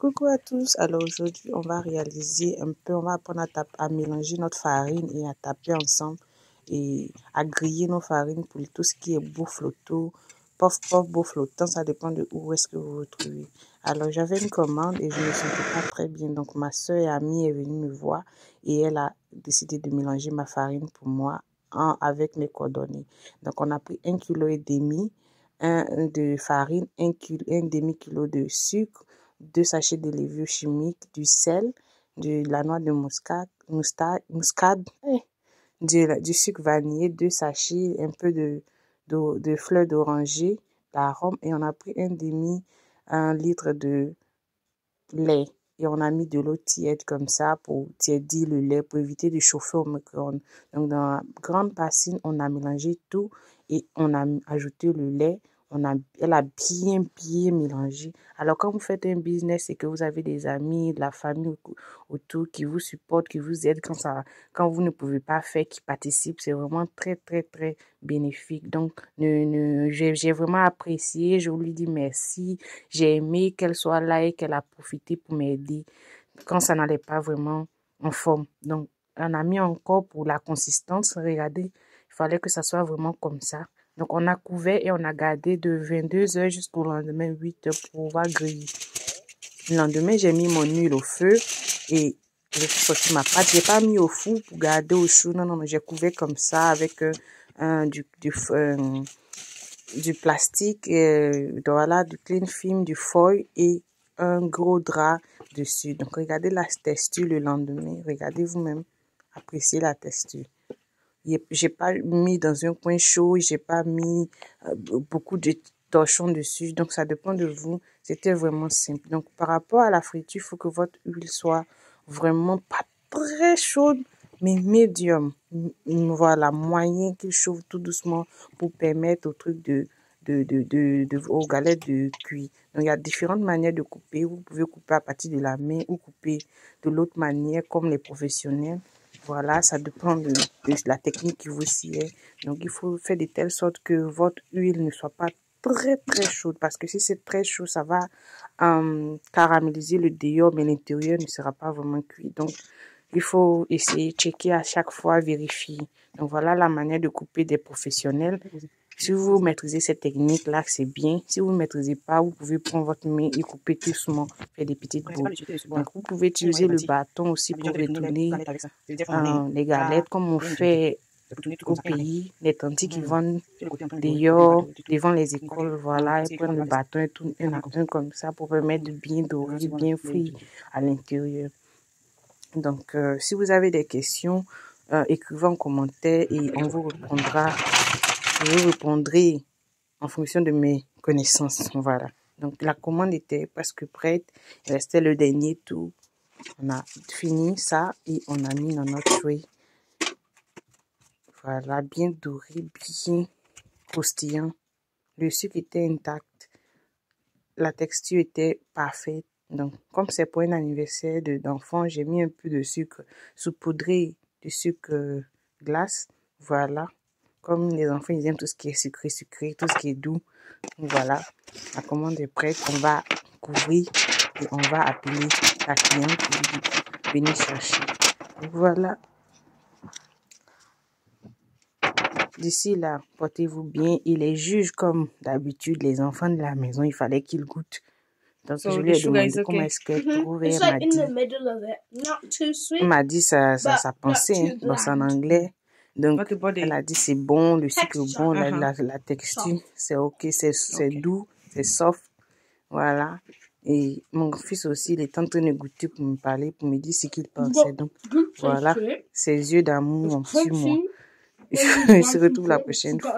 Coucou à tous, alors aujourd'hui on va réaliser un peu, on va apprendre à mélanger notre farine et à taper ensemble et à griller nos farines pour tout ce qui est beau flottant, pof pof beau flottant, ça dépend de où est-ce que vous vous trouvez. Alors j'avais une commande et je ne me sentais pas très bien, donc ma soeur et amie est venue me voir et elle a décidé de mélanger ma farine pour moi avec mes coordonnées. Donc on a pris 1,5 kg de farine, un demi-kilo de sucre, 2 sachets de levure chimique, du sel, de la noix de muscade, du sucre vanillé, 2 sachets, un peu de fleurs d'oranger, l'arôme, et on a pris un litre de lait. Et on a mis de l'eau tiède comme ça pour tiédir le lait, pour éviter de chauffer au micro-ondes. Donc dans la grande bassine, on a mélangé tout et on a ajouté le lait. Elle a bien mélangé. Alors quand vous faites un business et que vous avez des amis, de la famille autour qui vous supportent, qui vous aident quand vous ne pouvez pas faire, qui participent, c'est vraiment très bénéfique. Donc j'ai vraiment apprécié. Je vous lui dis merci. J'ai aimé qu'elle soit là et qu'elle a profité pour m'aider quand ça n'allait pas vraiment en forme. Donc on a mis encore pour la consistance. Regardez, il fallait que ça soit vraiment comme ça. Donc, on a couvert et on a gardé de 22 heures jusqu'au lendemain 8 heures pour pouvoir griller. Le lendemain, j'ai mis mon huile au feu et j'ai sorti ma pâte. J'ai pas mis au four pour garder au chaud. Non, j'ai couvert comme ça avec du plastique, voilà, du cling film, du foil et un gros drap dessus. Donc, regardez la texture le lendemain. Regardez vous-même. Appréciez la texture. J'ai pas mis dans un coin chaud, j'ai pas mis beaucoup de torchons dessus, donc ça dépend de vous. C'était vraiment simple. Donc par rapport à la friture, il faut que votre huile soit vraiment pas très chaude, mais médium. Voilà, moyen qu'il chauffe tout doucement pour permettre au truc aux galettes de cuire. Donc il y a différentes manières de couper. Vous pouvez couper à partir de la main ou couper de l'autre manière comme les professionnels. Voilà, ça dépend de la technique qui vous sied. Donc, il faut faire de telle sorte que votre huile ne soit pas très chaude. Parce que si c'est très chaud, ça va caraméliser le dehors, mais l'intérieur ne sera pas vraiment cuit. Donc, il faut essayer, checker à chaque fois, vérifier. Donc, voilà la manière de couper des professionnels. Si vous maîtrisez cette technique-là, c'est bien. Si vous ne maîtrisez pas, vous pouvez prendre votre main et couper doucement, faire des petites boules. Donc, vous pouvez utiliser le bâton aussi pour retourner les galettes, comme on fait au pays, les tantis qui vendent dehors, devant les écoles, voilà, ils prennent le bâton et tout, un comme ça pour permettre de bien dorer, bien frire à l'intérieur. Donc, si vous avez des questions, écrivez en commentaire et on vous répondra. Je vous répondrai en fonction de mes connaissances. Voilà. Donc, la commande était presque prête. Il restait le dernier tour. On a fini ça et on a mis dans notre tray. Voilà, bien doré, bien croustillant. Le sucre était intact. La texture était parfaite. Donc, comme c'est pour un anniversaire d'enfant, j'ai mis un peu de sucre saupoudré de sucre glace. Voilà. Comme les enfants, ils aiment tout ce qui est sucré, tout ce qui est doux. Voilà, la commande est prête. On va couvrir et on va appeler la cliente pour venir chercher. Voilà. D'ici là, portez-vous bien. Et les juges, comme d'habitude, les enfants de la maison, il fallait qu'ils goûtent. Donc, je lui ai demandé comment est-ce qu'elle trouvait. Elle m'a dit sa pensée, dans son anglais. Donc, elle a dit c'est bon, le sucre est bon, la texture, c'est ok, c'est doux, c'est soft. Voilà. Et mon fils aussi, il est en train de goûter pour me parler, pour me dire ce qu'il pensait. Donc, voilà, ses yeux d'amour ont su moi. Je se retrouve la prochaine fois.